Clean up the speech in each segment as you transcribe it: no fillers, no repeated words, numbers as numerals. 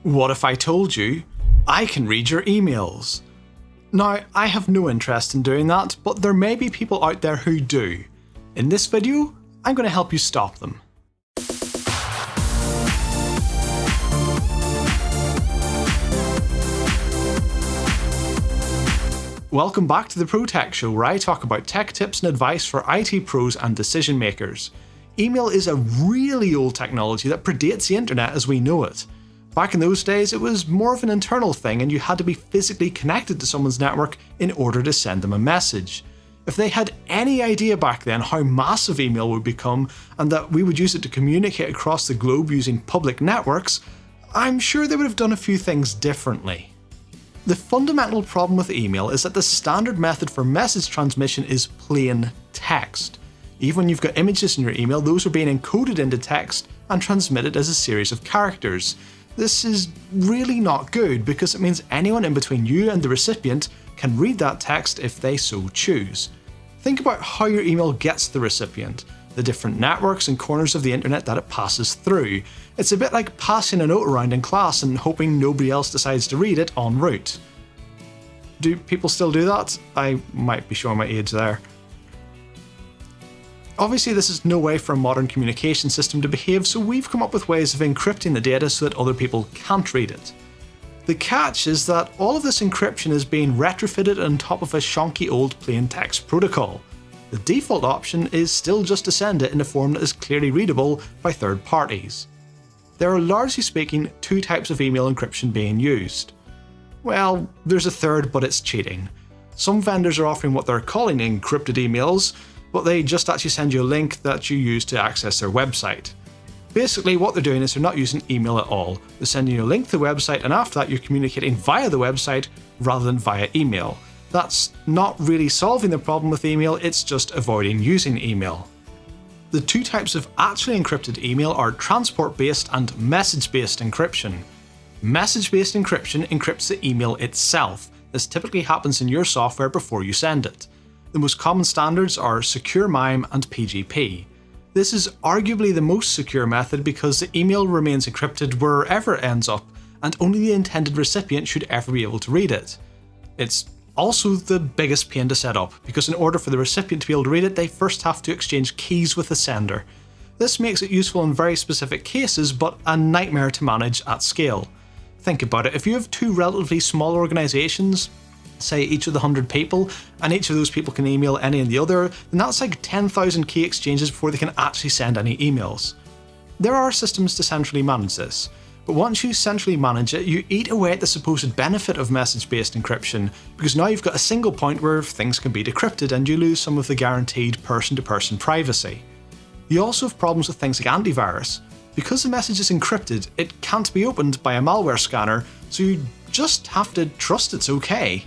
What if I told you I can read your emails? Now, I have no interest in doing that, but there may be people out there who do. In this video, I'm going to help you stop them. Welcome back to the Pro Tech Show, where I talk about tech tips and advice for IT pros and decision makers. Email is a really old technology that predates the internet as we know it. Back in those days, it was more of an internal thing and you had to be physically connected to someone's network in order to send them a message. If they had any idea back then how massive email would become and that we would use it to communicate across the globe using public networks, I'm sure they would have done a few things differently. The fundamental problem with email is that the standard method for message transmission is plain text. Even when you've got images in your email, those are being encoded into text and transmitted as a series of characters. This is really not good because it means anyone in between you and the recipient can read that text if they so choose. Think about how your email gets to the recipient, the different networks and corners of the internet that it passes through. It's a bit like passing a note around in class and hoping nobody else decides to read it en route. Do people still do that? I might be showing my age there. Obviously, this is no way for a modern communication system to behave, so we've come up with ways of encrypting the data so that other people can't read it. The catch is that all of this encryption is being retrofitted on top of a shonky old plain text protocol. The default option is still just to send it in a form that is clearly readable by third parties. There are largely speaking two types of email encryption being used. Well, there's a third, but it's cheating. Some vendors are offering what they're calling encrypted emails, but they just actually send you a link that you use to access their website. Basically, what they're doing is they're not using email at all. They're sending you a link to the website, and after that you're communicating via the website rather than via email. That's not really solving the problem with email, it's just avoiding using email. The two types of actually encrypted email are transport-based and message-based encryption. Message-based encryption encrypts the email itself. This typically happens in your software before you send it. The most common standards are Secure MIME and PGP. This is arguably the most secure method because the email remains encrypted wherever it ends up, and only the intended recipient should ever be able to read it. It's also the biggest pain to set up, because in order for the recipient to be able to read it, they first have to exchange keys with the sender. This makes it useful in very specific cases, but a nightmare to manage at scale. Think about it, if you have two relatively small organisations, say each of the 100 people, and each of those people can email any and the other, then that's like 10,000 key exchanges before they can actually send any emails. There are systems to centrally manage this, but once you centrally manage it, you eat away at the supposed benefit of message-based encryption, because now you've got a single point where things can be decrypted and you lose some of the guaranteed person-to-person privacy. You also have problems with things like antivirus. Because the message is encrypted, it can't be opened by a malware scanner, so you just have to trust it's okay.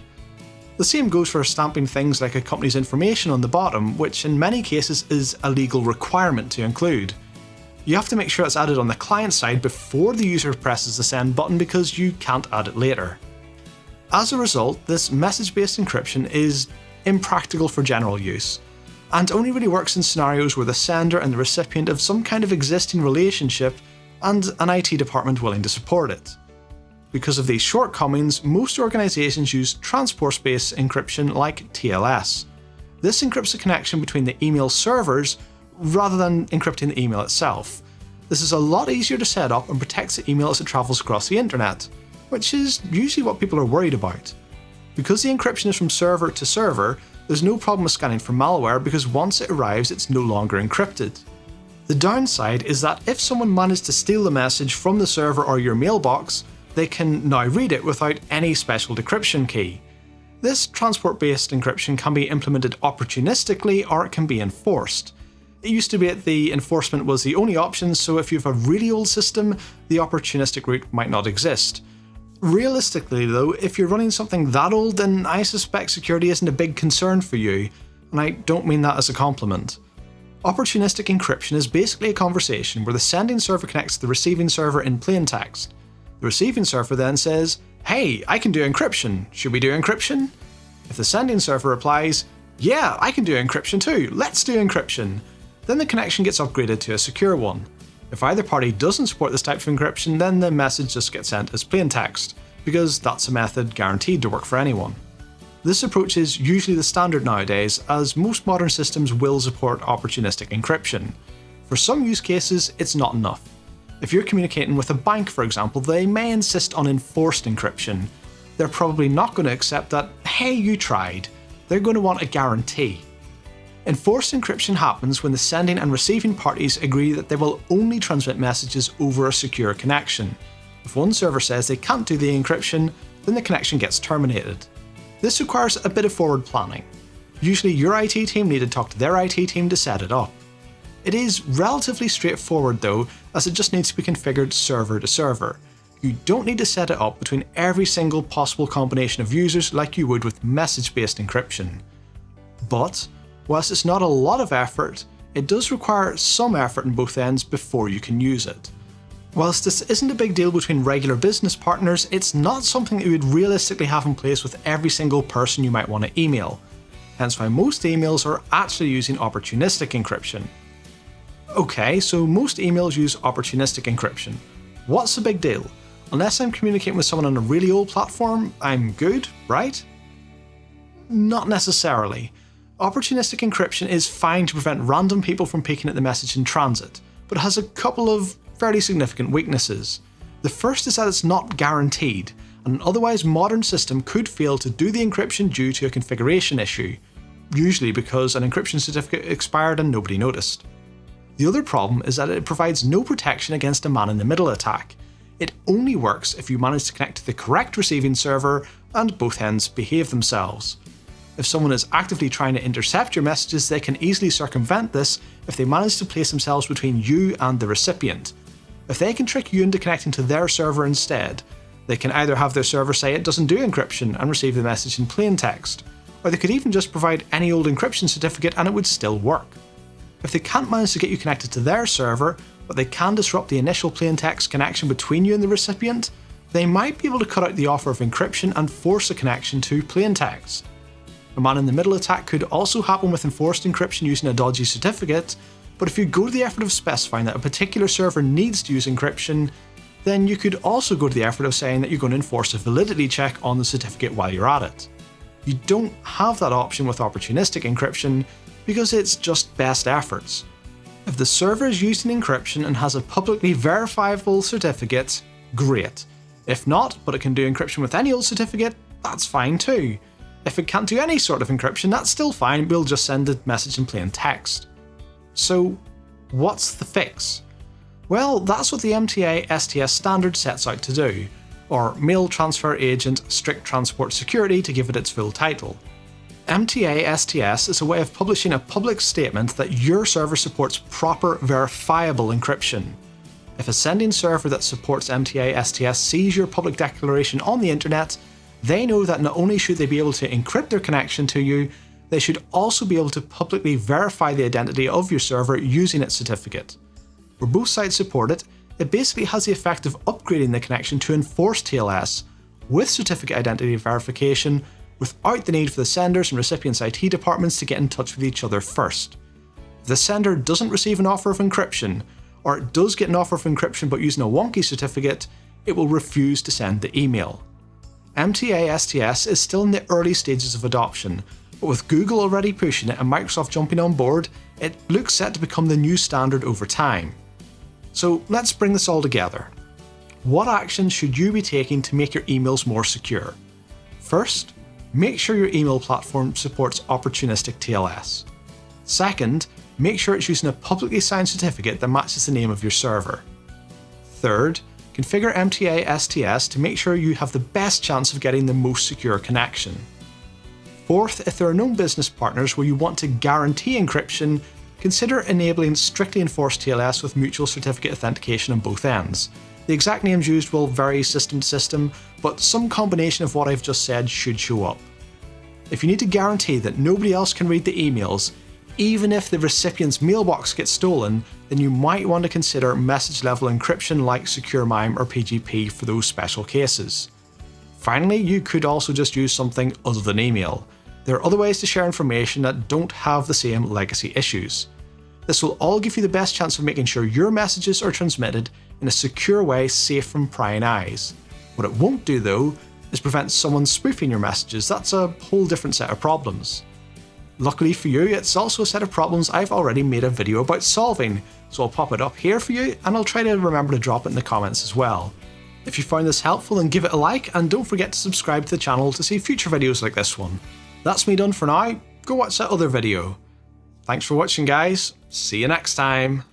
The same goes for stamping things like a company's information on the bottom, which in many cases is a legal requirement to include. You have to make sure it's added on the client side before the user presses the send button because you can't add it later. As a result, this message-based encryption is impractical for general use, and only really works in scenarios where the sender and the recipient have some kind of existing relationship and an IT department willing to support it. Because of these shortcomings, most organisations use transport-based encryption like TLS. This encrypts the connection between the email servers rather than encrypting the email itself. This is a lot easier to set up and protects the email as it travels across the internet, which is usually what people are worried about. Because the encryption is from server to server, there's no problem with scanning for malware because once it arrives it's no longer encrypted. The downside is that if someone managed to steal the message from the server or your mailbox, they can now read it without any special decryption key. This transport-based encryption can be implemented opportunistically or it can be enforced. It used to be that the enforcement was the only option, so if you have a really old system, the opportunistic route might not exist. Realistically though, if you're running something that old, then I suspect security isn't a big concern for you, and I don't mean that as a compliment. Opportunistic encryption is basically a conversation where the sending server connects to the receiving server in plain text. The receiving server then says, "Hey, I can do encryption, should we do encryption?" If the sending server replies, "Yeah, I can do encryption too, let's do encryption," then the connection gets upgraded to a secure one. If either party doesn't support this type of encryption, then the message just gets sent as plain text, because that's a method guaranteed to work for anyone. This approach is usually the standard nowadays, as most modern systems will support opportunistic encryption. For some use cases, it's not enough. If you're communicating with a bank, for example, they may insist on enforced encryption. They're probably not going to accept that, hey, you tried. They're going to want a guarantee. Enforced encryption happens when the sending and receiving parties agree that they will only transmit messages over a secure connection. If one server says they can't do the encryption, then the connection gets terminated. This requires a bit of forward planning. Usually your IT team need to talk to their IT team to set it up. It is relatively straightforward though, as it just needs to be configured server to server. You don't need to set it up between every single possible combination of users like you would with message-based encryption. But, whilst it's not a lot of effort, it does require some effort on both ends before you can use it. Whilst this isn't a big deal between regular business partners, it's not something that you would realistically have in place with every single person you might want to email. Hence why most emails are actually using opportunistic encryption. Okay, so most emails use opportunistic encryption. What's the big deal? Unless I'm communicating with someone on a really old platform, I'm good, right? Not necessarily. Opportunistic encryption is fine to prevent random people from peeking at the message in transit, but it has a couple of fairly significant weaknesses. The first is that it's not guaranteed, and an otherwise modern system could fail to do the encryption due to a configuration issue, usually because an encryption certificate expired and nobody noticed. The other problem is that it provides no protection against a man-in-the-middle attack. It only works if you manage to connect to the correct receiving server and both ends behave themselves. If someone is actively trying to intercept your messages, they can easily circumvent this if they manage to place themselves between you and the recipient. If they can trick you into connecting to their server instead, they can either have their server say it doesn't do encryption and receive the message in plain text, or they could even just provide any old encryption certificate and it would still work. If they can't manage to get you connected to their server, but they can disrupt the initial plain text connection between you and the recipient, they might be able to cut out the offer of encryption and force a connection to plain text. A man-in-the-middle attack could also happen with enforced encryption using a dodgy certificate, but if you go to the effort of specifying that a particular server needs to use encryption, then you could also go to the effort of saying that you're going to enforce a validity check on the certificate while you're at it. You don't have that option with opportunistic encryption because it's just best efforts. If the server is using encryption and has a publicly verifiable certificate, great. If not, but it can do encryption with any old certificate, that's fine too. If it can't do any sort of encryption, that's still fine, we'll just send the message in plain text. So, what's the fix? Well, that's what the MTA-STS standard sets out to do, or Mail Transfer Agent Strict Transport Security to give it its full title. MTA-STS is a way of publishing a public statement that your server supports proper, verifiable encryption. If a sending server that supports MTA-STS sees your public declaration on the internet, they know that not only should they be able to encrypt their connection to you, they should also be able to publicly verify the identity of your server using its certificate. Where both sides support it, it basically has the effect of upgrading the connection to enforced TLS with certificate identity verification without the need for the senders and recipients' IT departments to get in touch with each other first. If the sender doesn't receive an offer of encryption, or it does get an offer of encryption but using a wonky certificate, it will refuse to send the email. MTA-STS is still in the early stages of adoption, but with Google already pushing it and Microsoft jumping on board, it looks set to become the new standard over time. So let's bring this all together. What actions should you be taking to make your emails more secure? First, make sure your email platform supports opportunistic TLS. Second, make sure it's using a publicly signed certificate that matches the name of your server. Third, configure MTA-STS to make sure you have the best chance of getting the most secure connection. Fourth, if there are known business partners where you want to guarantee encryption, consider enabling strictly enforced TLS with mutual certificate authentication on both ends. The exact names used will vary system to system, but some combination of what I've just said should show up. If you need to guarantee that nobody else can read the emails, even if the recipient's mailbox gets stolen, then you might want to consider message level encryption like SecureMIME or PGP for those special cases. Finally, you could also just use something other than email. There are other ways to share information that don't have the same legacy issues. This will all give you the best chance of making sure your messages are transmitted in a secure way safe from prying eyes. What it won't do though is prevent someone spoofing your messages. That's a whole different set of problems. Luckily for you, it's also a set of problems I've already made a video about solving, so I'll pop it up here for you and I'll try to remember to drop it in the comments as well. If you found this helpful, then give it a like and don't forget to subscribe to the channel to see future videos like this one. That's me done for now, go watch that other video. Thanks for watching guys, see you next time.